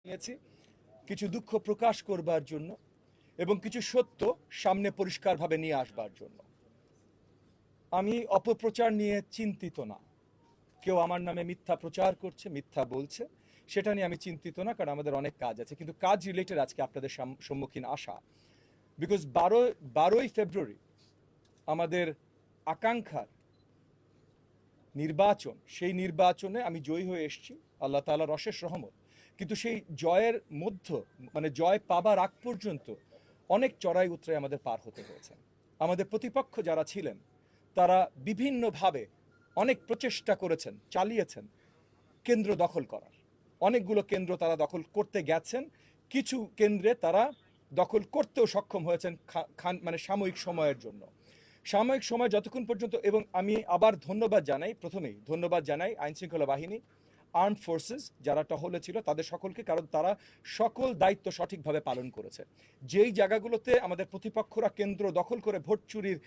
নিয়েছি কিছু দুঃখ প্রকাশ করবার জন্য এবং কিছু সত্য সামনে পরিষ্কারভাবে নিয়ে আসবার জন্য। আমি অপপ্রচার নিয়ে চিন্তিত না। কেউ আমার নামে মিথ্যা প্রচার করছে, মিথ্যা বলছে, সেটা নিয়ে আমি চিন্তিত না, কারণ আমাদের অনেক কাজ আছে। কিন্তু কাজ রিলেটেড আজকে আপনাদের সম্মুখীন আসা, বিকজ 12ই ফেব্রুয়ারি আমাদের আকাঙ্ক্ষার নির্বাচন, সেই নির্বাচনে আমি জয়ী হয়ে এসেছি, আল্লাহ তাআলার অশেষ রহমত। কিন্তু সেই জয়ের মানে জয় পাবার আগ পর্যন্ত অনেক চড়াই উতরাই আমাদের পার হতে হয়েছে। আমাদের প্রতিপক্ষ যারা ছিলেন তারা বিভিন্নভাবে অনেক প্রচেষ্টা করেছেন, চালিয়েছেন কেন্দ্র দখল করার। অনেকগুলো কেন্দ্র তারা দখল করতে গেছেন, কিছু কেন্দ্রে তারা দখল করতেও সক্ষম হয়েছেন মানে সাময়িক সময়ের জন্য। সাময়িক সময় যতক্ষণ পর্যন্ত, এবং আমি আবার প্রথমেই ধন্যবাদ জানাই আইনশৃঙ্খলা বাহিনী, আর্মড ফোর্সেস যারা টহলে ছিল তাদের সকলকে, কারণ তারা সকল দায়িত্ব সঠিকভাবে পালন করেছে। যেই জায়গাগুলোতে আমাদের প্রতিপক্ষরা কেন্দ্র দখল করে ভোট চুরির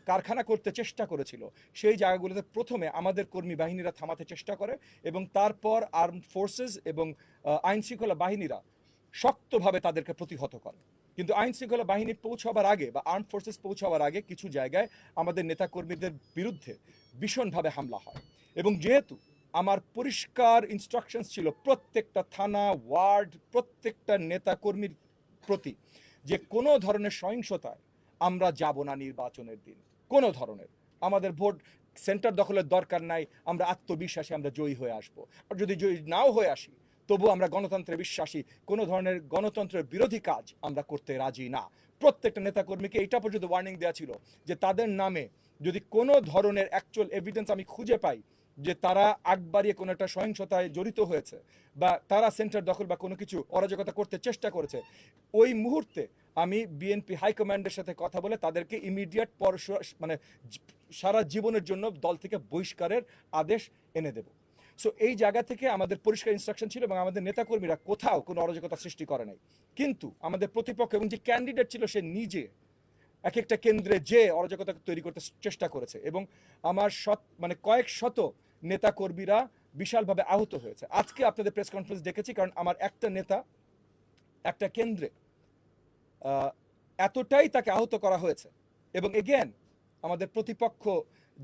কারখানা করতে চেষ্টা করেছিল, সেই জায়গাগুলোতে প্রথমে আমাদের কর্মী বাহিনীরা থামাতে চেষ্টা করে, এবং তারপর আর্মড ফোর্সেস এবং আইনশৃঙ্খলা বাহিনীরা শক্তভাবে তাদেরকে প্রতিহত করে। কিন্তু আইন শৃঙ্খলা বাহিনী পৌঁছাবার আগে বা আর্ম ফোর্সেস পৌঁছাবার আগে কিছু জায়গায় আমাদের নেতাকর্মীদের বিরুদ্ধে ভীষণভাবে হামলা হয়। এবং যেহেতু আমার পরিষ্কার ইনস্ট্রাকশনস ছিল প্রত্যেকটা থানা, ওয়ার্ড, প্রত্যেকটা নেতাকর্মীর প্রতি, যে কোনো ধরনের সহিংসতায় আমরা যাব না নির্বাচনের দিন। কোনো ধরনের আমাদের ভোট সেন্টার দখলের দরকার নাই, আমরা আত্মবিশ্বাসী আমরা জয়ী হয়ে আসবো। আর যদি জয়ী নাও হয়ে আসি, তবু আমরা গণতন্ত্রে বিশ্বাসী, কোনো ধরনের গণতন্ত্রের বিরোধী কাজ আমরা করতে রাজি না। প্রত্যেকটা নেতাকর্মীকে এটা পর্যন্ত ওয়ার্নিং দেওয়া ছিল যে তাদের নামে যদি কোনো ধরনের অ্যাকচুয়াল এভিডেন্স আমি খুঁজে পাই যে তারা আগ বাড়িয়ে কোনো একটা সহিংসতায় জড়িত হয়েছে বা তারা সেন্টার দখল বা কোনো কিছু অরাজকতা করতে চেষ্টা করেছে, ওই মুহূর্তে আমি বিএনপি হাইকমান্ডের সাথে কথা বলে তাদেরকে ইমিডিয়েট মানে সারা জীবনের জন্য দল থেকে বহিষ্কারের আদেশ এনে দেব। সো এই জায়গা থেকে আমাদের পরিষ্কার ইনস্ট্রাকশন ছিল, এবং আমাদের নেতাকর্মীরা কোথাও কোনো অরাজকতা সৃষ্টি করে নাই। কিন্তু আমাদের প্রতিপক্ষ এবং যে ক্যান্ডিডেট ছিল সে নিজে এক একটা কেন্দ্রে যে অরাজকতা তৈরি করতে চেষ্টা করেছে, এবং আমার মানে কয়েক শত নেতাকর্মীরা বিশালভাবে আহত হয়েছে। আজকে আপনাদের প্রেস কনফারেন্স দেখেছি, কারণ আমার একটা নেতা একটা কেন্দ্রে এতটাই তাকে আহত করা হয়েছে। এবং এগেন আমাদের প্রতিপক্ষ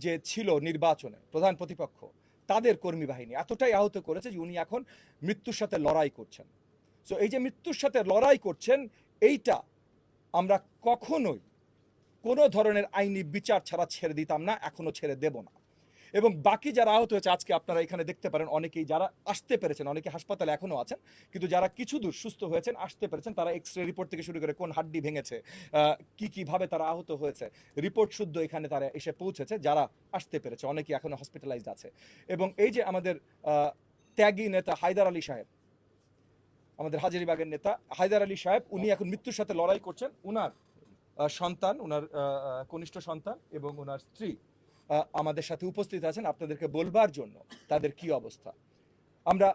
যে ছিল নির্বাচনে প্রধান প্রতিপক্ষ, তাদের কর্মী বাহিনী এতটাই আহত করেছে যে উনি এখন মৃত্যুর সাথে লড়াই করছেন। সো এই যে মৃত্যুর সাথে লড়াই করছেন, এইটা আমরা কখনোই কোনো ধরনের আইনি বিচার ছাড়া ছেড়ে দিতাম না, এখনো ছেড়ে দেব না। এবং বাকি যারা আহত হয়েছে আজকে আপনারা এখানে দেখতে পারেন, অনেকেই যারা আসতে পেরেছেন, অনেকে হাসপাতালে এখনো আছেন, কিন্তু যারা কিছু দূর সুস্থ হয়েছেন, আসতে পেরেছেন, তারা এক্সরে রিপোর্ট থেকে শুরু করে কোন হাড্ডি ভেঙেছে, কিভাবে তারা আহত হয়েছে, রিপোর্ট শুদ্ধ এখানে তারা এসে পৌঁছেছে, যারা আসতে পেরেছে, অনেকেই এখনো হসপিটালাইজড আছে। এবং এই যে আমাদের ত্যাগী নেতা হায়দার আলী সাহেব, আমাদের হাজারীবাগের নেতা হায়দার আলী সাহেব, উনি এখন মৃত্যুর সাথে লড়াই করছেন। উনার সন্তান, ওনার কনিষ্ঠ সন্তান এবং ওনার স্ত্রী আমাদের সাথে উপস্থিত আছেন আপনাদেরকে বলবার জন্য তাদের কি অবস্থা। আমরা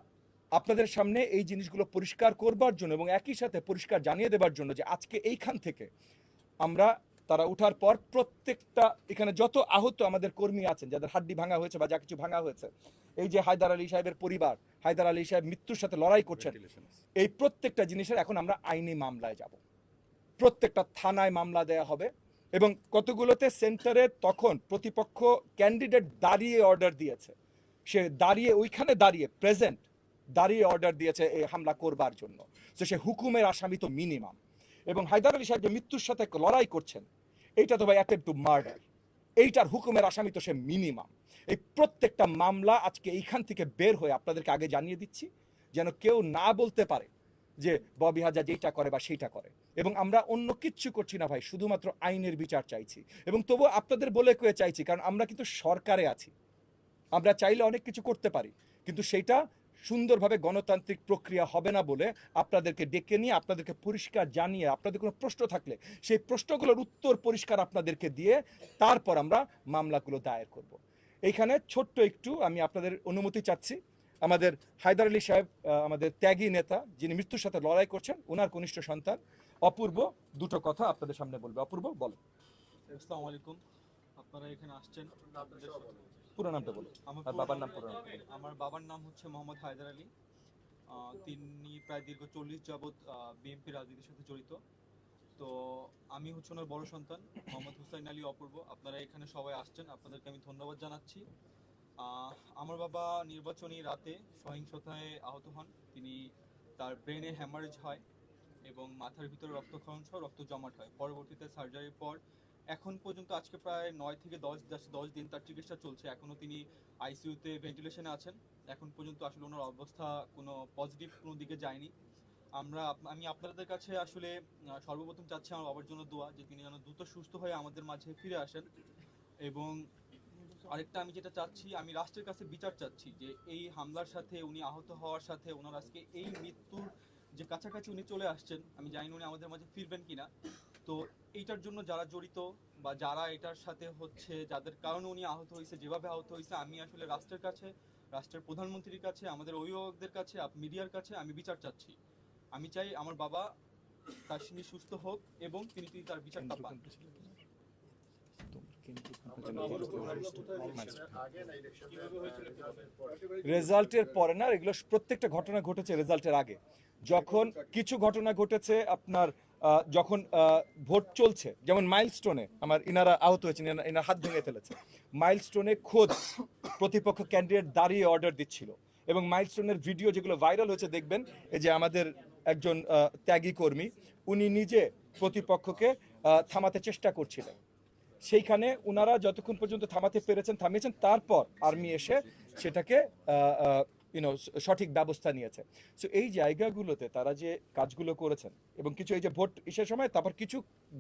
আপনাদের সামনে এই জিনিসগুলো পরিষ্কার করবার জন্য এবং একই সাথে পরিষ্কার জানিয়ে দেবার জন্য যে আজকে এইখান থেকে আমরা তারা উঠার পর প্রত্যেকটা এখানে যত আহত আমাদের কর্মী আছেন, যাদের হাড্ডি ভাঙা হয়েছে বা যা কিছু ভাঙা হয়েছে, এই যে হায়দার আলী সাহেবের পরিবার, হায়দার আলী সাহেব মৃত্যুর সাথে লড়াই করছেন, এই প্রত্যেকটা জিনিসের এখন আমরা আইনি মামলায় যাব। প্রত্যেকটা থানায় মামলা দেয়া হবে। এবং কতগুলোতে সেন্টারে তখন প্রতিপক্ষ ক্যান্ডিডেট দাঁড়িয়ে অর্ডার দিয়েছে, সে দাঁড়িয়ে ওইখানে দাঁড়িয়ে প্রেজেন্ট দাঁড়িয়ে অর্ডার দিয়েছে এই হামলা করবার জন্য। তো সে হুকুমের আসামি তো মিনিমাম। এবং হায়দার আলী সাহেব যে মৃত্যুর সাথে লড়াই করছেন, এইটা তো ভাই অ্যাটেম্প্ট টু মার্ডার, এইটার হুকুমের আসামি তো সে মিনিমাম। এই প্রত্যেকটা মামলা আজকে এইখান থেকে বের হয়ে আপনাদেরকে আগে জানিয়ে দিচ্ছি, যেন কেউ না বলতে পারে যে ববি হাজার যেটা করে বা সেইটা করে। এবং আমরা অন্য কিচ্ছু করছি না ভাই, শুধুমাত্র আইনের বিচার চাইছি। এবং তবু আপনাদের বলে কয়ে চাইছি, কারণ আমরা কিন্তু সরকারে আছি, আমরা চাইলে অনেক কিছু করতে পারি, কিন্তু সেটা সুন্দরভাবে গণতান্ত্রিক প্রক্রিয়া হবে না বলে আপনাদেরকে ডেকে নিয়ে আপনাদেরকে পরিষ্কার জানিয়ে, আপনাদের কোনো প্রশ্ন থাকলে সেই প্রশ্নগুলোর উত্তর পরিষ্কার আপনাদেরকে দিয়ে তারপর আমরা মামলাগুলো দায়ের করব। এইখানে ছোট্ট একটু আমি আপনাদের অনুমতি চাচ্ছি। আমাদের হায়দার আলী সাহেব, আমাদের ত্যাগী নেতা যিনি মৃত্যুর সাথে লড়াই করছেন, ওনার কনিষ্ঠ সন্তান অপূর্ব দুটো কথা আপনাদের সামনে বলবে। অপূর্ব, বলো। আসসালামু আলাইকুম। আপনারা এখানে আসছেন, পুরো নামটা বলো। আমার আর বাবার নাম পুরো নাম। আমার বাবার নাম হচ্ছে মোহাম্মদ হায়দার আলী। তিনি প্রায় দীর্ঘ 40 যাবৎ বিএনপি রাজনীতির সাথে জড়িত। তো আমি হচ্ছে ওনার বড় সন্তান মোহাম্মদ হুসাইন আলী অপূর্ব। আপনারা এখানে সবাই আসছেন, আপনাদেরকে আমি ধন্যবাদ জানাচ্ছি। আমার বাবা নির্বাচনী রাতে সহিংসতায় আহত হন। তার ব্রেনে হ্যামারেজ হয় এবং মাথার ভিতরে রক্তক্ষরণ সহ রক্ত জমাট হয়। পরবর্তীতে সার্জারির পর এখন পর্যন্ত আজকে প্রায় 9 থেকে 10 দিন তার চিকিৎসা চলছে। এখনও তিনি আইসিইউতে ভেন্টিলেশনে আছেন। এখন পর্যন্ত আসলে ওনার অবস্থা কোনো পজিটিভ কোনো দিকে যায়নি। আমি আপনাদের কাছে আসলে সর্বপ্রথম চাচ্ছি আমার বাবার জন্য দোয়া, যে তিনি যেন দ্রুত সুস্থ হয়ে আমাদের মাঝে ফিরে আসেন। এবং আরেকটা আমি যেটা চাচ্ছি, আমি রাষ্ট্রের কাছে বিচার চাচ্ছি যে এই হামলার সাথে উনি আহত হওয়ার সাথে ওনার আজকে এই মৃত্যুর যে কাছাকাছি উনি চলে আসছেন, আমি জানি না উনি আমাদের মাঝে ফিরবেন কিনা। তো এইটার জন্য যারা জড়িত বা যারা এটার সাথে হচ্ছে, যাদের কারণে উনি আহত হয়েছে, যেভাবে আহত হয়েছে, আমি আসলে রাষ্ট্রের কাছে, রাষ্ট্রের প্রধানমন্ত্রীর কাছে, আমাদের অভিভাবকদের কাছে, মিডিয়ার কাছে আমি বিচার চাচ্ছি। আমি চাই আমার বাবা কাশ্মীর সুস্থ হোক এবং তিনি তার বিচারটা পান। রেজাল্টের পরে না, এগুলো প্রত্যেকটা ঘটনা ঘটেছে রেজাল্টের আগে। যখন কিছু ঘটনা ঘটেছে আপনার যখন ভোট চলছে, যেমন মাইলস্টোনে ইনারা আহত হয়েছেন, এনার হাত ভেঙে ফেলেছে। মাইলস্টোনে খোদ প্রতিপক্ষ ক্যান্ডিডেট দাঁড়িয়ে অর্ডার দিচ্ছিল, এবং মাইলস্টোনের ভিডিও যেগুলো ভাইরাল হয়েছে দেখবেন, এই যে আমাদের একজন ত্যাগী কর্মী, উনি নিজে প্রতিপক্ষকে থামাতে চেষ্টা করছিলেন। সেইখানে উনারা যতক্ষণ পর্যন্ত থামাতে পেরেছেন থামিয়েছেন, তারপর আর্মি এসে সেটাকে সঠিক ব্যবস্থা নিয়েছে। সো এই জায়গাগুলোতে তারা যে কাজগুলো করেছেন, এবং কিছু এই যে ভোট ইসের সময়, তারপর কিছু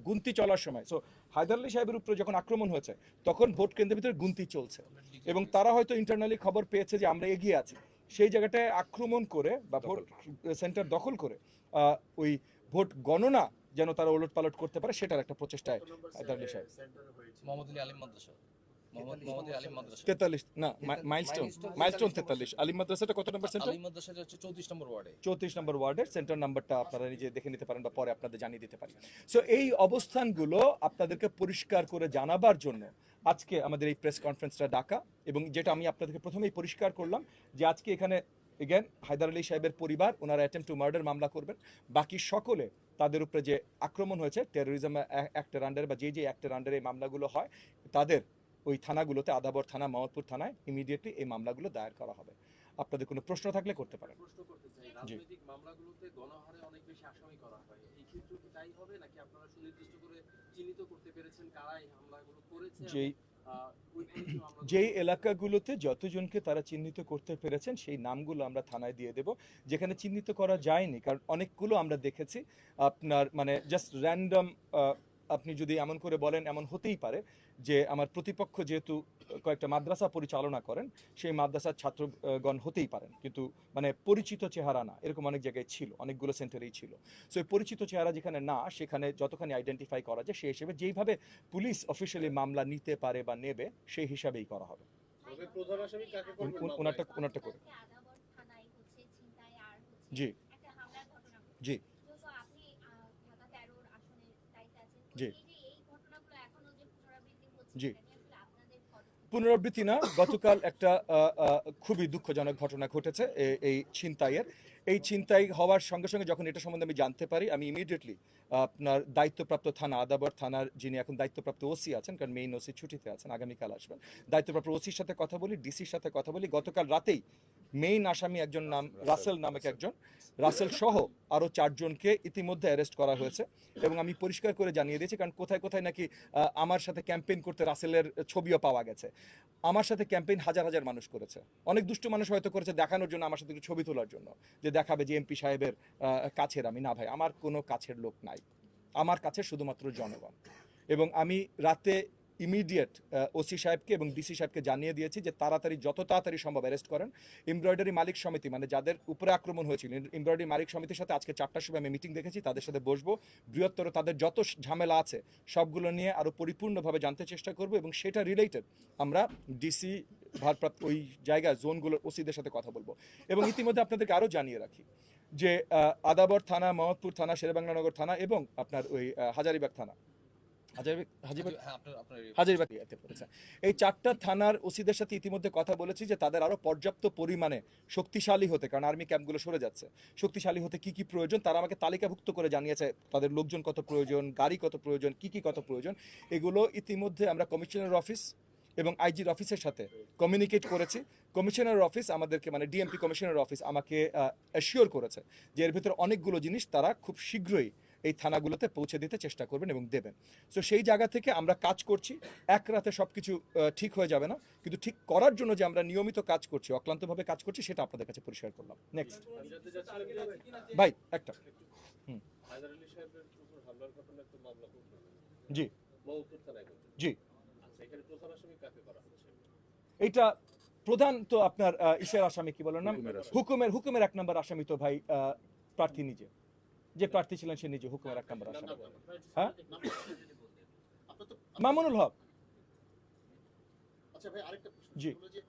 গুনতি চলার সময়, সো হায়দার আলী সাহেবের উপরে যখন আক্রমণ হয়েছে তখন ভোট কেন্দ্রের ভিতরে গুনতি চলছে, এবং তারা হয়তো ইন্টারনালি খবর পেয়েছে যে আমরা এগিয়ে আছি। সেই জায়গাটায় আক্রমণ করে বা ভোট সেন্টার দখল করে ওই ভোট গণনা যেন তারা ওলট পালট করতে পারে, সেটার একটা প্রচেষ্টায় হায়দার আলী সাহেব। মোহাম্মদ আলী আলিম মাদ্রাসা, মোহাম্মদ আলী আলিম মাদ্রাসা 43 না, মাইলস্টোন 43। আলিম মাদ্রাসাটা কত নম্বর সেন্টার? আলিম মাদ্রাসাটা হচ্ছে 34 নম্বর ওয়ার্ডে। 34 নম্বর ওয়ার্ডের সেন্টার নাম্বারটা আপনারা নিজে দেখে নিতে পারেন, বা পরে আপনাদের জানিয়ে দিতে পারি। সো এই অবস্থানগুলো আপনাদেরকে পরিষ্কার করে জানাবার জন্য আজকে আমাদের এই প্রেস কনফারেন্সটা ডাকা, এবং যেটা আমি আপনাদেরকে প্রথমেই পরিষ্কার করলাম যে আজকে এখানে এগেন হায়দার আলী সাহেবের পরিবার ওনারা অ্যাটেম্প টু মার্ডার মামলা করবেন। বাকি সকলে তাদের উপরে যে আক্রমণ হয়েছে টেরোরিজম অ্যাক্টের আন্ডারে বা যে অ্যাক্টের আন্ডারে এই মামলাগুলো হয়, তাদের ওই থানাগুলোতে, আদাবর থানা, মোহাম্মদপুর থানায় ইমিডিয়েটলি এই মামলাগুলো দায়ের করা হবে। আপনাদের কোনো প্রশ্ন থাকলে করতে পারেন। প্রশ্ন করতে চাই, রাজনৈতিক মামলাগুলোতে গণহারে অনেক বেশি আসামি করা হয়, এই ক্ষেত্রে কি তাই হবে, নাকি আপনারা সুনির্দিষ্ট করে চিহ্নিত করতে পেরেছেন কারা এই হামলাগুলো করেছে? যেই এলাকাগুলোতে যতজনকে তারা চিহ্নিত করতে পেরেছেন সেই নামগুলো আমরা থানায় দিয়ে দেব। যেখানে চিহ্নিত করা যায়নি, কারণ অনেকগুলো আমরা দেখেছি আপনার জাস্ট র্যান্ডম, আপনি যদি এমন করে বলেন, এমন হতেই পারে যে আমার প্রতিপক্ষ যেহেতু কয়েকটা মাদ্রাসা পরিচালনা করেন, সেই মাদ্রাসার ছাত্রগণ হতেই পারেন, কিন্তু পরিচিত চেহারা না, এরকম অনেক জায়গায় ছিল, অনেকগুলো সেন্টারেই ছিল। সো এই পরিচিত চেহারা যেখানে না, সেখানে যতখানি আইডেন্টিফাই করা যায় সেই হিসেবে যেইভাবে পুলিশ অফিসিয়ালি মামলা নিতে পারে বা নেবে সেই হিসাবেই করা হবে। ওনারটা করে জি জি জি জি পুনরাবৃত্তি না, গতকাল একটা খুবই দুঃখজনক ঘটনা ঘটেছে এই ছিনতাইয়ের। এই ছিনতাই হওয়ার সঙ্গে সঙ্গে যখন এটা সম্বন্ধে আমি জানতে পারি, আমি ইমিডিয়েটলি আপনার দায়িত্বপ্রাপ্ত থানা, আদাবর থানার যিনি এখন দায়িত্বপ্রাপ্ত ওসি আছেন, কারণ মেইন ওসি ছুটিতে আছেন, আগামীকাল আসবেন, দায়িত্বপ্রাপ্ত ওসির সাথে কথা বলি, ডিসির সাথে কথা বলি। গতকাল রাতেই মেইন আসামি একজন নাম রাসেল নামক একজন, রাসেল সহ আরও 4 জনকে ইতিমধ্যে অ্যারেস্ট করা হয়েছে, এবং আমি পরিষ্কার করে জানিয়ে দিয়েছি, কারণ কোথায় কোথায় নাকি আমার সাথে ক্যাম্পেইন করতে রাসেলের ছবিও পাওয়া গেছে। আমার সাথে ক্যাম্পেইন হাজার হাজার মানুষ করেছে, অনেক দুষ্ট মানুষ হয়তো করেছে দেখানোর জন্য, আমার সাথে একটু ছবি তোলার জন্য, যে দেখাবে যে এমপি সাহেবের কাছের আমি। না ভাই, আমার কোনো কাছের লোক নাই, আমার কাছে শুধুমাত্র জনগণ। এবং আমি রাতে ইমিডিয়েট ওসি সাহেবকে এবং ডিসি সাহেবকে জানিয়ে দিয়েছি যে যত তাড়াতাড়ি সম্ভব অ্যারেস্ট করেন। এমব্রয়ডারি মালিক সমিতি, যাদের উপরে আক্রমণ হয়েছিল, এমব্রয়ডারি মালিক সমিতির সাথে আজকে 4টার সময় আমি মিটিং দেখেছি, তাদের সাথে বসবো, বৃহত্তর তাদের যত ঝামেলা আছে সবগুলো নিয়ে আরও পরিপূর্ণভাবে জানতে চেষ্টা করব, এবং সেটা রিলেটেড আমরা ডিসি ভারপ্রাপ্ত ওই জায়গায় জোনগুলোর ওসিদের সাথে কথা বলবো। এবং ইতিমধ্যে আপনাদেরকে আরও জানিয়ে রাখি যে আদাবর থানা, মোহাম্মদপুর থানা, শেরেবাংলা নগর থানা এবং আপনার ওই হাজারীবাগ থানা, হাজিবাগ হ্যাঁ আপনার আপনার হাজারিবাগ এতে পড়েছে। এই 4টা থানার ওসিদের সাথে ইতিমধ্যে কথা বলেছি যে তাদের আরো পর্যাপ্ত পরিমাণে শক্তিশালী হতে, কারণ আর্মি ক্যাম্পগুলো সরে যাচ্ছে, শক্তিশালী হতে কি কি প্রয়োজন তারা আমাকে তালিকাভুক্ত করে জানিয়েছে, তাদের লোকজন কত প্রয়োজন, গাড়ি কত প্রয়োজন, কি কি কত প্রয়োজন। এগুলো ইতিমধ্যে আমরা কমিশনার অফিস এবং আইজির অফিসের সাথে কমিউনিকেট করেছি। কমিশনার অফিস আমাদেরকে মানে ডিএমপি কমিশনার অফিস আমাকে অ্যাসিওর করেছে যে এর ভিতরে অনেকগুলো জিনিস তারা খুব শীঘ্রই এই থানাগুলোতে পৌঁছে দিতে চেষ্টা করবেন এবং দেবেন। সো সেই জায়গা থেকে আমরা কাজ করছি। এক রাতে সব কিছু ঠিক হয়ে যাবে না, কিন্তু ঠিক করার জন্য যে আমরা নিয়মিত কাজ করছি, অক্লান্তভাবে কাজ করছি, সেটা আপনাদের কাছে পরিষ্কার করলাম। নেক্সট ভাই একটা হায়দার আলী সাহেবের উপর হামলার ঘটনায় তো মামলা করতে হবে। জি মহকুর থানায় করতে। জি আচ্ছা, এখানে প্রধান আসামি কাকে করা হচ্ছে? এইটা প্রধান তো আপনার ইসের আসামি কি বলেন নাম, হুকুমের 1 নম্বর আসামি তো ভাই প্রার্থী নিজে, যে প্রার্থী ছিলেন সে নিজে হুকুমের 1 নম্বর আসামি। হ্যাঁ মামুনুল হক। আচ্ছা ভাই, আরেকটা প্রশ্ন জি। হলো যে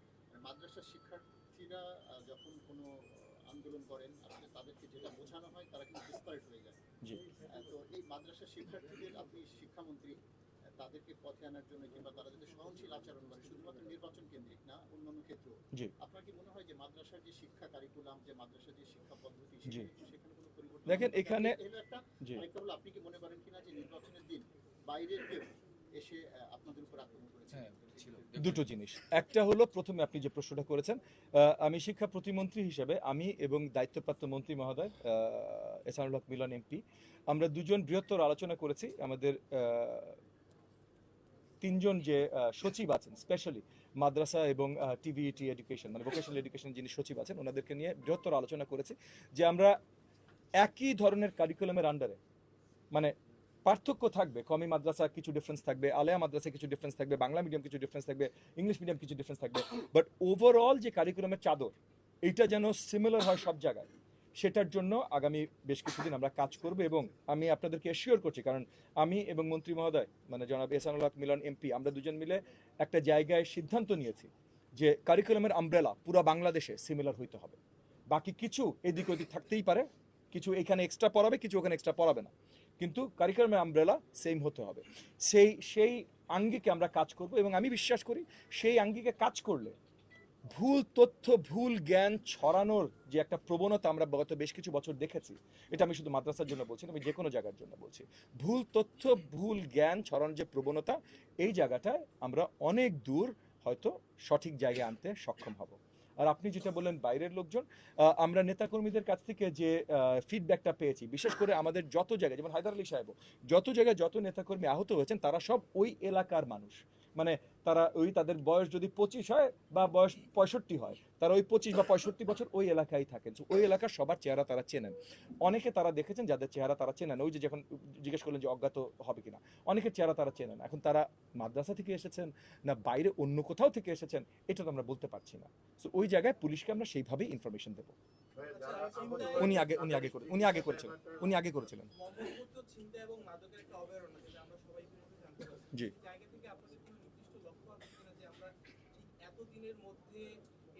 মাদ্রাসার শিক্ষার্থীরা যখন কোনো আন্দোলন করেন, আসলে তাদেরকে যেটা বোঝানো হয় তারা কিন্তু ডিসপারেট হয়ে যায়। জি তো এই মাদ্রাসার শিক্ষার্থীদের আপনি শিক্ষামন্ত্রী, তাদেরকে পথে আনার জন্য কিংবা তারা যাতে সহনশীল আচরণ করে, শুধুমাত্র নির্বাচন কেন্দ্রিক না, অন্যান্য ক্ষেত্রেও, জি আপনার কি মনে হয় যে মাদ্রাসার যে শিক্ষা কারিকুলাম, যে মাদ্রাসার যে শিক্ষা পদ্ধতি, জি। সেখানে কোনো পরিবর্তন দেখেন আনতে হবে? এখানে এর একটা জি আরেকটা হলো, আপনি কি মনে করেন কিনা যে নির্বাচনের দিন বাইরের কেউ এসে আপনাদের উপর আক্রমণ করেছে? হ্যাঁ ছিল দুটো জিনিস। একটা হলো প্রথমে আপনি যে প্রশ্নটা করেছেন, আমি শিক্ষা প্রতিমন্ত্রী হিসেবে আমি এবং দায়িত্বপ্রাপ্ত মন্ত্রী মহোদয় এহসানুল হক মিলন এমপি, আমরা দুজন বৃহত্তর আলোচনা করেছি। আমাদের 3জন যে সচিব আছেন স্পেশালি মাদ্রাসা এবং টিভিইটি এডুকেশন মানে ভোকেশনাল এডুকেশন যিনি সচিব আছেন, ওনাদেরকে নিয়ে বৃহত্তর আলোচনা করেছি যে আমরা একই ধরনের কারিকুলামের আন্ডারে, মানে পার্থক্য থাকবে, কমি মাদ্রাসা কিছু ডিফারেন্স থাকবে, আলেয়া মাদ্রাসা কিছু ডিফারেন্স থাকবে, বাংলা মিডিয়াম কিছু ডিফারেন্স থাকবে, ইংলিশ মিডিয়াম কিছু ডিফারেন্স থাকবে, বাট ওভারঅল যে কারিকুলামের চাদর এইটা যেন সিমিলার হয় সব জায়গায়, সেটার জন্য আগামী বেশ কিছুদিন আমরা কাজ করব। এবং আমি আপনাদেরকে অ্যাসিওর করছি, কারণ আমি এবং মন্ত্রী মহোদয় মানে জনাব এহসানুল হক মিলন এমপি আমরা দুজন মিলে একটা জায়গায় সিদ্ধান্ত নিয়েছি যে কারিকুলামের আমব্রেলা পুরো বাংলাদেশে সিমিলার হইতে হবে। বাকি কিছু এদিক ওদিক থাকতেই পারে, কিছু এখানে এক্সট্রা পড়াবে, কিছু ওখানে এক্সট্রা পড়াবে না, কিন্তু কারিকুলামের আমব্রেলা সেম হতে হবে। সেই আঙ্গিকে আমরা কাজ করব এবং আমি বিশ্বাস করি সেই আঙ্গিকে কাজ করলে ভুল তথ্য ভুল জ্ঞান ছড়ানোর যে একটা প্রবণতা আমরা গত বেশ কিছু বছর দেখেছি, এটা আমি শুধু মাদ্রাসার জন্য বলছি না, আমি যে কোনো জায়গার জন্য বলছি, ভুল তথ্য ভুল জ্ঞান ছড়ানোর যে প্রবণতা, এই জায়গাটায় আমরা অনেক দূর হয়তো সঠিক জায়গায় আনতে সক্ষম হব। আর আপনি যেটা বললেন বাইরের লোকজন, আমরা নেতাকর্মীদের কাছ থেকে যে ফিডব্যাকটা পেয়েছি, বিশেষ করে আমাদের যত জায়গায়, যেমন হায়দার আলী সাহেব, যত জায়গায় যত নেতাকর্মী আহত হয়েছেন তারা সব ওই এলাকার মানুষ, মানে তারা ওই তাদের বয়স যদি 25 হয় বা বয়স 65 হয়, তারা ওই 25 বা 65 বছর ওই এলাকায় থাকেন। So, ওই এলাকার সবার চেহারা তারা চেনেন। অনেকে তারা দেখেছেন যাদের চেহারা তারা চেনেন, ওই যে যখন জিজ্ঞেস করলেন যে অজ্ঞাত হবে কিনা, অনেকের চেহারা তারা চেনেন। এখন তারা মাদ্রাসা থেকে এসেছেন না বাইরে অন্য কোথাও থেকে এসেছেন এটা তো আমরা বলতে পারছি না। সো ওই জায়গায় পুলিশকে আমরা সেইভাবেই ইনফরমেশন দেবো। উনি আগে করেছিলেন। এবং মাদকের একটা অবহেলনা, যেটা আমরা সবাই জানতে পারছি। জি। এই জায়গা থেকে আপনাদের কোনো নির্দিষ্ট লক্ষ্য আছে কিনা যে আমরা ঠিক এতদিনের মধ্যে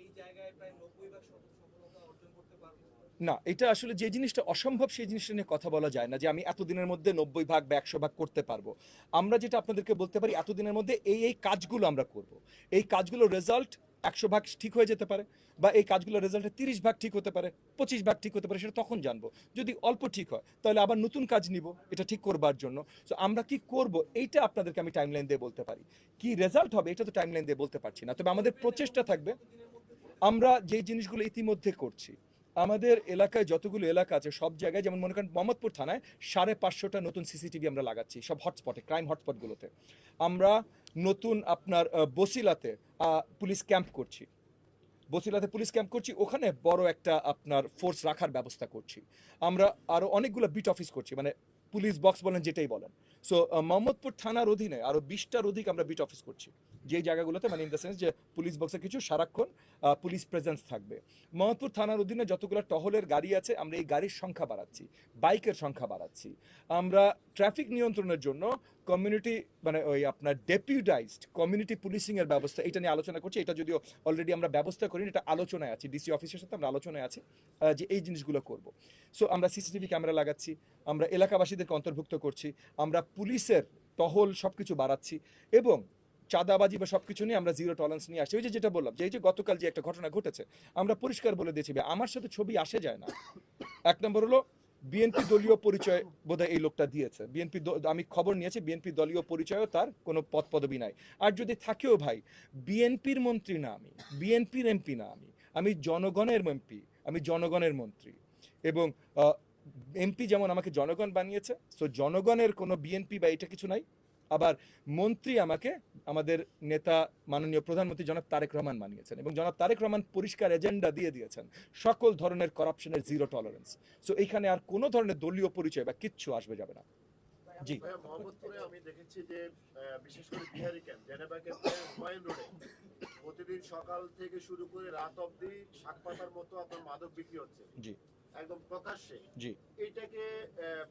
এই জায়গায় প্রায় 90% সফলতা অর্জন করতে পারবো? না, এটা আসলে যে জিনিসটা অসম্ভব সেই জিনিসটা নিয়ে কথা বলা যায় না যে আমি এতদিনের মধ্যে 90 ভাগ বা 100 ভাগ করতে পারবো। আমরা যেটা আপনাদেরকে বলতে পারি এতদিনের মধ্যে এই কাজগুলো আমরা করব। এই কাজগুলোর রেজাল্ট 100 ভাগ ঠিক হয়ে যেতে পারে, বা এই কাজগুলোর রেজাল্টে 30 ভাগ ঠিক হতে পারে, 25 ভাগ ঠিক হতে পারে, সেটা তখন জানবো। যদি অল্প ঠিক হয় তাহলে আবার নতুন কাজ নিব এটা ঠিক করবার জন্য। সো আমরা কি করব এইটা আপনাদেরকে আমি টাইমলাইন দিয়ে বলতে পারি, কি রেজাল্ট হবে এটা তো টাইমলাইন দিয়ে বলতে পারছি না, তবে আমাদের প্রচেষ্টা থাকবে। আমরা যে জিনিসগুলো ইতিমধ্যে করছি, আমাদের এলাকায় যতগুলো এলাকা আছে সব জায়গায়, যেমন মনে করেন মোহাম্মদপুর থানায় 550টা নতুন সিসিটিভি আমরা লাগাচ্ছি সব হটস্পটে, ক্রাইম হটস্পটগুলোতে। আমরা নতুন আপনার বসিলাতে পুলিশ ক্যাম্প করছি, ওখানে বড় একটা আপনার ফোর্স রাখার ব্যবস্থা করছি। আমরা আরও অনেকগুলো বিট অফিস করছি, মানে পুলিশ বক্স বলেন যেটাই বলেন। সো মোহাম্মদপুর থানার অধীনে আরও 20টার অধিক আমরা বিট অফিস করছি, যেই জায়গাগুলোতে মানে ইন দ্য সেন্স যে পুলিশ বক্সে কিছু সারাক্ষণ পুলিশ প্রেজেন্স থাকবে। মোহাম্মদপুর থানার অধীনে যতগুলো টহলের গাড়ি আছে আমরা এই গাড়ির সংখ্যা বাড়াচ্ছি, বাইকের সংখ্যা বাড়াচ্ছি। আমরা ট্রাফিক নিয়ন্ত্রণের জন্য কমিউনিটি মানে ওই আপনার ডেপুটাইজড কমিউনিটি পুলিশিংয়ের ব্যবস্থা, এটা নিয়ে আলোচনা করছি। এটা যদিও অলরেডি আমরা ব্যবস্থা করিনি, এটা আলোচনায় আছি, ডিসি অফিসের সাথে আমরা আলোচনায় আছি যে এই জিনিসগুলো করব। সো আমরা সিসিটিভি ক্যামেরা লাগাচ্ছি, আমরা এলাকাবাসীদেরকে অন্তর্ভুক্ত করছি, আমরা পুলিশের টহল সবকিছু বাড়াচ্ছি এবং চাঁদাবাজি বা সবকিছু নিয়ে আমরা জিরো টলারেন্স নিয়ে আসছি। ওই যে যেটা বললাম, যে এই যে গতকাল যে একটা ঘটনা ঘটেছে, আমরা পরিষ্কার বলে দিয়েছি ভাই, আমার সাথে ছবি আসে যায় না। এক নম্বর হলো বিএনপি দলীয় পরিচয় বোধহয় এই লোকটা দিয়েছে। আমি খবর নিয়েছি বিএনপি দলীয় পরিচয়ও তার কোনো পদ পদবি নাই। আর যদি থাকেও ভাই, বিএনপির মন্ত্রী না আমি, বিএনপির এমপি না আমি জনগণের এমপি, আমি জনগণের মন্ত্রী। এবং এমপি যেমন আমাকে জনগণ বানিয়েছে, সো জনগণের কোনো বিএনপি বা এটা কিছু নাই। আবার মন্ত্রী আমাকে আমাদের নেতা মাননীয় প্রধানমন্ত্রী জনাব তারেক রহমান বানিয়েছেন, এবং জনাব তারেক রহমান পরিষ্কার এজেন্ডা দিয়ে দিয়েছেন সকল ধরনের করাপশনের জিরো টলারেন্স। সো এইখানে আর কোনো ধরনের দলীয় পরিচয় বা কিচ্ছু আসবে যাবে না। জি, মোহাম্মদপুরে আমি দেখেছি যে বিশেষ করে বিহারি ক্যাম্প, জেনেভা ক্যাম্পের হুমায়ুন রোডে প্রতিদিন সকাল থেকে শুরু করে রাত অবধি শাকপাতার মতো আপনার মাদক বিক্রি হচ্ছে, জি, একদম প্রকাশ্যে। জি। এইটাকে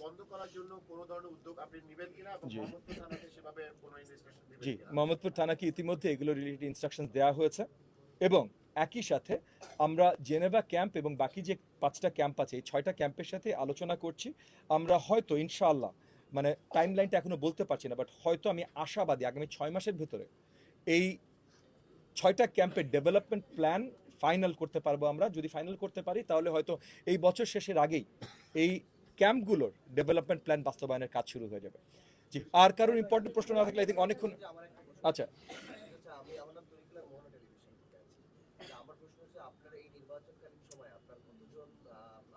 বন্ধ করার জন্য কোনো ধরনের উদ্যোগ আপনি নেবেন কিনা, এবং জি। মোহাম্মদপুর থানাকে সেভাবে কোনো ইনভেস্টিগেশন দিবেন জি, কিনা? মোহাম্মদপুর থানাকে ইতিমধ্যে এগুলো রিলেটেড ইনস্ট্রাকশন দেওয়া হয়েছে, এবং একই সাথে আমরা জেনেভা ক্যাম্প এবং বাকি যে 5টা ক্যাম্প আছে, এই 6টা ক্যাম্পের সাথে আলোচনা করছি। আমরা হয়তো ইনশাআল্লাহ, মানে টাইম লাইনটা এখনো বলতে পারছি না, বাট হয়তো আমি আশাবাদী আগামী 6 মাসের ভেতরে এই 6টা ক্যাম্পের ডেভেলপমেন্ট প্ল্যান ফাইনাল করতে পারবো। আমরা যদি ফাইনাল করতে পারি তাহলে হয়তো এই বছর শেষের আগেই এই ক্যাম্পগুলোর ডেভেলপমেন্ট প্ল্যান বাস্তবায়নের কাজ শুরু হয়ে যাবে। জি, আর কারোর ইম্পর্টেন্ট প্রশ্ন না থাকলে আই থিঙ্ক অনেকক্ষণ। আচ্ছা, আমি আমার নাম তরিকুল্লাহ, মোহনা টেলিভিশন থেকে আছি। আমার প্রশ্ন হচ্ছে, আপনার এই নির্বাচনকালীন সময় আপনার কতজন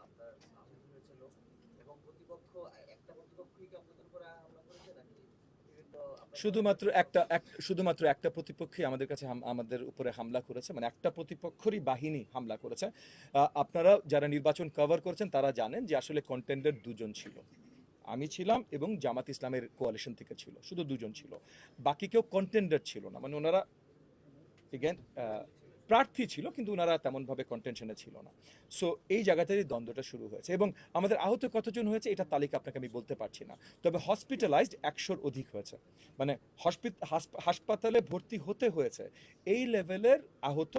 আপনার আহত হয়েছিল, এবং প্রতিপক্ষ একটা প্রতিপক্ষই কি আপনাদের উপরে হামলা করেছে, নাকি বিভিন্ন শুধুমাত্র একটা প্রতিপক্ষই আমাদের কাছে আমাদের উপরে হামলা করেছে, মানে একটা প্রতিপক্ষেরই বাহিনী হামলা করেছে। আপনারা যারা নির্বাচন কভার করেছেন তারা জানেন যে আসলে কন্টেন্ডার 2জন ছিল, আমি ছিলাম এবং জামাত ইসলামের কোয়ালিশন থেকে ছিল, শুধু 2জন ছিল, বাকি কেউ কন্টেন্ডার ছিল না। মানে ওনারা এগেন প্রার্থী ছিল, কিন্তু ওনারা তেমনভাবে কন্টেনশনে ছিল না। সো এই জায়গাতেই দ্বন্দ্বটা শুরু হয়েছে, এবং আমাদের আহত কতজন হয়েছে এটা তালিকা আপনাকে আমি বলতে পারছি না, তবে হসপিটালাইজড 100-র অধিক হয়েছে, মানে হাসপাতালে ভর্তি হতে হয়েছে। এই লেভেলের আহত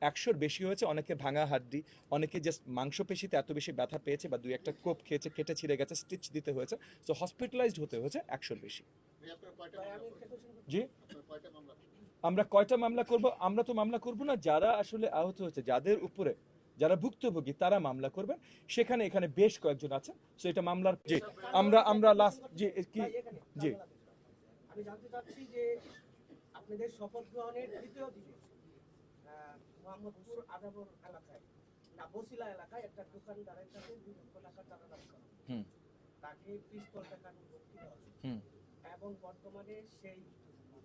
100-র বেশি হয়েছে। অনেকে ভাঙা হাড্ডি, অনেকে জাস্ট মাংসপেশিতে এত বেশি ব্যথা পেয়েছে বা 2-একটা কোপ খেয়েছে, কেটে ছিঁড়ে গেছে, স্টিচ দিতে হয়েছে। সো হসপিটালাইজড হতে হয়েছে 100-র বেশি। ভাই, আপনার কয়টা মামলা করবেন? জি, আপনার কয়টা মামলা? আমরা কয়টা মামলা করব? আমরা তো মামলা করব না, যারা আসলে আহত হয়েছে, যাদের উপরে যারা ভুক্তভোগী তারা মামলা করবেন। সেখানে এখানে বেশ কয়েকজন আছে, সো এটা মামলার। জি, আমরা লাস্ট জি কি জি আমি জানতে চাচ্ছি যে আপনাদের শপথ গ্রহণের তৃতীয় দিনে মোহাম্মদপুর আদাবর এলাকায় না বসিলা এলাকায় একটা দোকানদারের কাছে 2 লক্ষ টাকা চাঁদা দাবি করা হয়। হুম। তাকে পিস্তল দেখানোর হুমকি দেওয়া হয়। হুম। এবং বর্তমানে সেই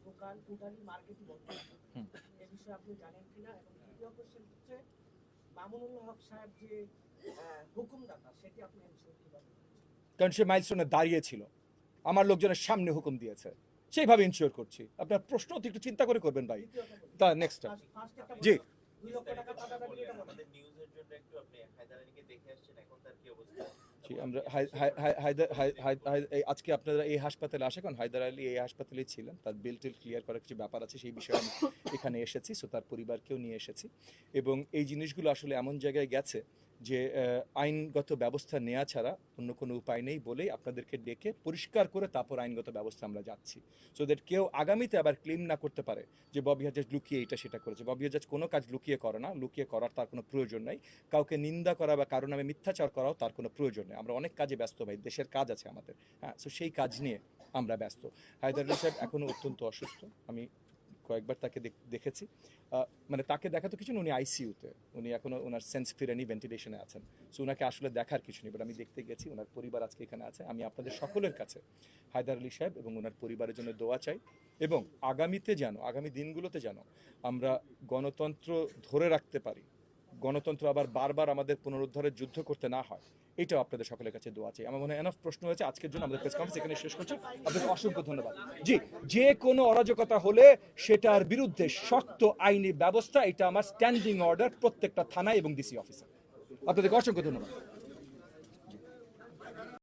দোকান টোটালি মার্কেটই বন্ধ। হুম। এ বিষয়ে আপনি জানেন কিনা? এবং দ্বিতীয় কোশ্চেন হচ্ছে, মামুনুল হক সাহেব যে হুকুমদাতা, সেটি আপনি এনশিওর কিভাবে করছেন? কারণ সে মাইলস্টোনে দাঁড়িয়েছিল, আমার লোকজনের সামনে হুকুম দিয়েছে, সেইভাবে ইনশিওর করছি। আপনার প্রশ্ন তো একটু চিন্তা করে করবেন ভাই। তা নেক্সট ফার্স্ট একটা জি। 2 লক্ষ টাকা চাঁদা দাবি এটা বলেন। আমাদের নিউজের জন্য একটু আপনি হায়দার আলীকে দেখে আসছেন, এখন তার কি অবস্থা? জি, আমরা আজকে আপনারা এই হাসপাতালে আসে, কারণ হায়দার আলী এই হাসপাতালেই ছিলেন, তার বিল টিল ক্লিয়ার করার কিছু ব্যাপার আছে, সেই বিষয়ে আমি এখানে এসেছি। সো তার পরিবারকেও নিয়ে এসেছি, এবং এই জিনিসগুলো আসলে এমন জায়গায় গেছে যে আইনগত ব্যবস্থা নেওয়া ছাড়া অন্য কোনো উপায় নেই বলেই আপনাদেরকে ডেকে পরিষ্কার করে তারপর আইনগত ব্যবস্থা আমরা যাচ্ছি, সো দ্যাট কেউ আগামীতে আবার ক্লেম না করতে পারে যে ববি হাজাজ লুকিয়ে এটা সেটা করেছে। ববি হাজাজ কোনো কাজ লুকিয়ে করে না, লুকিয়ে করার তার কোনো প্রয়োজন নাই। কাউকে নিন্দা করা বা কারো নামে মিথ্যাচার করাও তার কোনো প্রয়োজন নেই। আমরা অনেক কাজে ব্যস্ত ভাই, দেশের কাজ আছে আমাদের, হ্যাঁ, সো সেই কাজ নিয়ে আমরা ব্যস্ত। হায়দার আলী সাহেব এখনও অত্যন্ত অসুস্থ, আমি কয়েকবার তাকে দেখেছি। মানে তাকে দেখা তো কিছু না, উনি আইসিইউতে, উনি এখনও ওনার সেন্স ফিরেনি, ভেন্টিলেশনে আছেন। সো ওনাকে আসলে দেখার কিছু নেই, বাট আমি দেখতে গেছি, ওনার পরিবার আজকে এখানে আছে। আমি আপনাদের সকলের কাছে হায়দার আলী সাহেব এবং ওনার পরিবারের জন্য দোয়া চাই, এবং আগামী দিনগুলোতে যেন আমরা গণতন্ত্র ধরে রাখতে পারি, গণতন্ত্র আবার বারবার আমাদের পুনরুদ্ধারের যুদ্ধ করতে না হয়, এটাও আপনাদের সকলের কাছে দোয়া চাই। আমার মনে হয় এনাফ প্রশ্ন হয়েছে আজকের জন্য। আমাদের প্রেস কনফারেন্স এখানে শেষ করছি। আপনাদের অসংখ্য ধন্যবাদ। জি, যে কোনো অরাজকতা হলে সেটার বিরুদ্ধে শক্ত আইনি ব্যবস্থা, এটা আমার স্ট্যান্ডিং অর্ডার প্রত্যেকটা থানায় এবং ডিসি অফিসে। আপনাদেরকে অসংখ্য ধন্যবাদ।